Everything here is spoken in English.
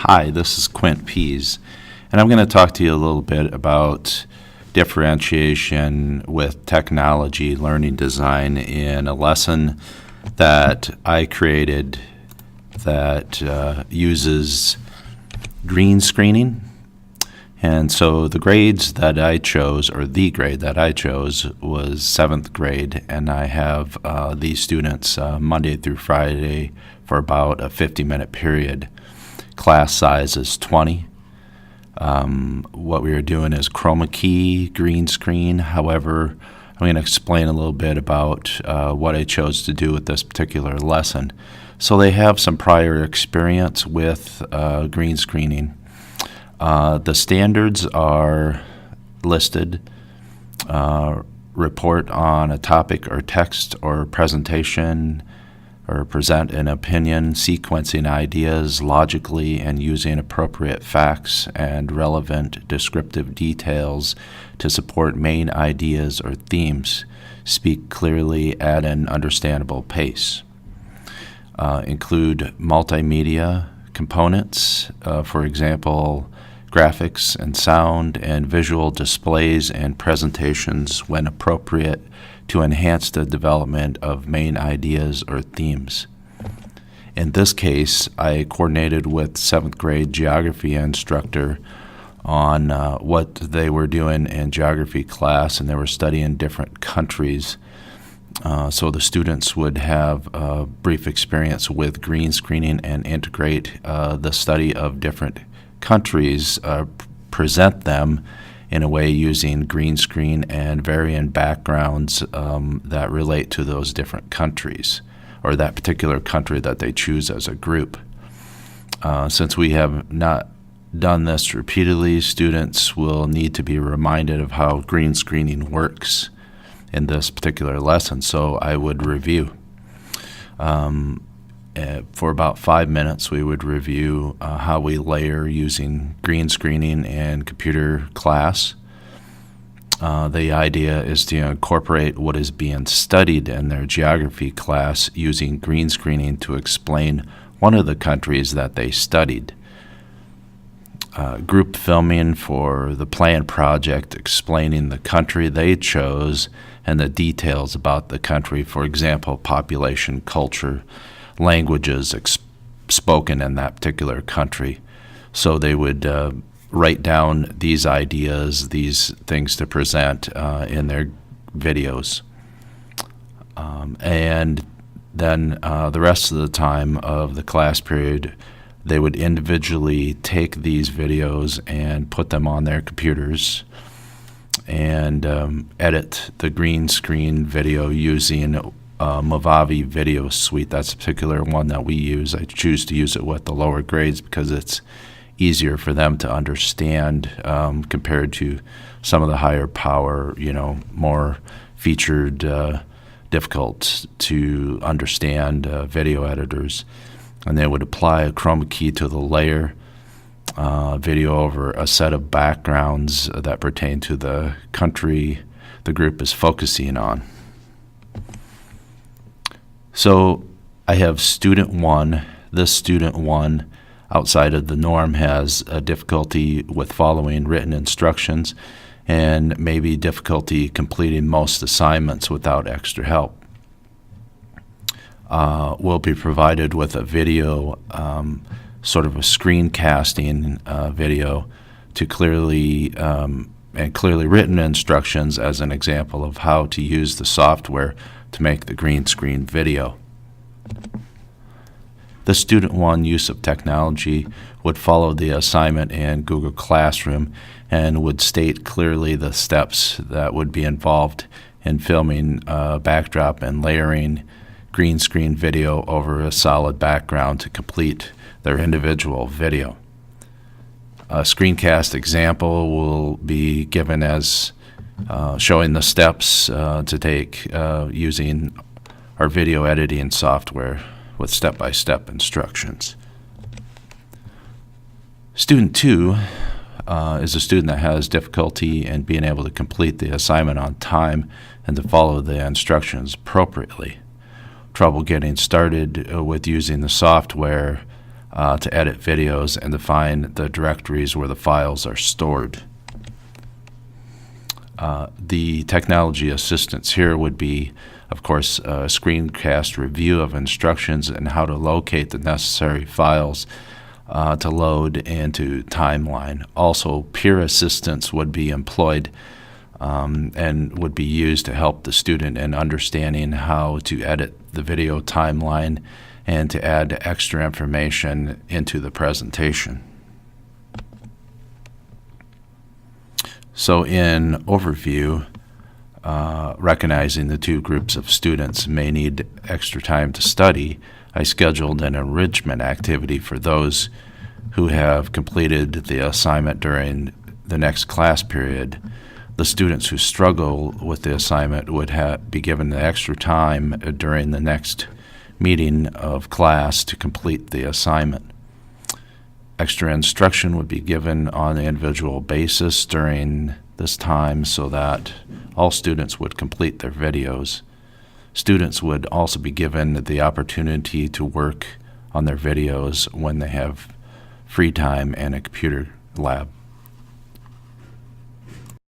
Hi, this is Quint Pease, and I'm going to talk to you a little bit about differentiation with technology learning design in a lesson that I created that uses green screening. And so the grades that I chose, or the grade that I chose, was 7th grade, and I have these students Monday through Friday for about a 50-minute period. Class size is 20. What we are doing is chroma key, green screen. However, I'm going to explain a little bit about what I chose to do with this particular lesson. So they have some prior experience with green screening. The standards are listed. Report on a topic or text or presentation, or present an opinion, sequencing ideas logically and using appropriate facts and relevant descriptive details to support main ideas or themes. Speak clearly at an understandable pace. Include multimedia components, for example, graphics and sound and visual displays and presentations when appropriate to enhance the development of main ideas or themes. In this case, I coordinated with 7th grade geography instructor on what they were doing in geography class, and they were studying different countries. So the students would have a brief experience with green screening and integrate the study of different countries, present them in a way using green screen and varying backgrounds that relate to those different countries, or that particular country that they choose as a group. Since we have not done this repeatedly, students will need to be reminded of how green screening works in this particular lesson, so I would review. For about 5 minutes, we would review how we layer using green screening in computer class. The idea is to incorporate what is being studied in their geography class using green screening to explain one of the countries that they studied. Group filming for the planned project explaining the country they chose and the details about the country, for example, population, culture, languages spoken in that particular country. So they would write down these ideas, these things to present in their videos. And then the rest of the time of the class period, they would individually take these videos and put them on their computers and edit the green screen video using Movavi video suite. That's a particular one that we use. I choose to use it with the lower grades because it's easier for them to understand compared to some of the higher power, more featured, difficult to understand video editors. And they would apply a chroma key to the layer video over a set of backgrounds that pertain to the country the group is focusing on. So I have student 1. This student 1, outside of the norm, has a difficulty with following written instructions and maybe difficulty completing most assignments without extra help. We'll be provided with a video, sort of a screencasting video to clearly written instructions as an example of how to use the software to make the green screen video. The student 1 use of technology would follow the assignment in Google Classroom and would state clearly the steps that would be involved in filming a backdrop and layering green screen video over a solid background to complete their individual video. A screencast example will be given as showing the steps to take using our video editing software with step-by-step instructions. Student 2 is a student that has difficulty in being able to complete the assignment on time and to follow the instructions appropriately. Trouble getting started with using the software to edit videos and to find the directories where the files are stored. The technology assistance here would be, of course, a screencast review of instructions and how to locate the necessary files to load into timeline. Also, peer assistance would be employed and would be used to help the student in understanding how to edit the video timeline and to add extra information into the presentation. So in overview, recognizing the two groups of students may need extra time to study, I scheduled an enrichment activity for those who have completed the assignment during the next class period. The students who struggle with the assignment would be given the extra time during the next meeting of class to complete the assignment. Extra instruction would be given on an individual basis during this time so that all students would complete their videos. Students would also be given the opportunity to work on their videos when they have free time in a computer lab.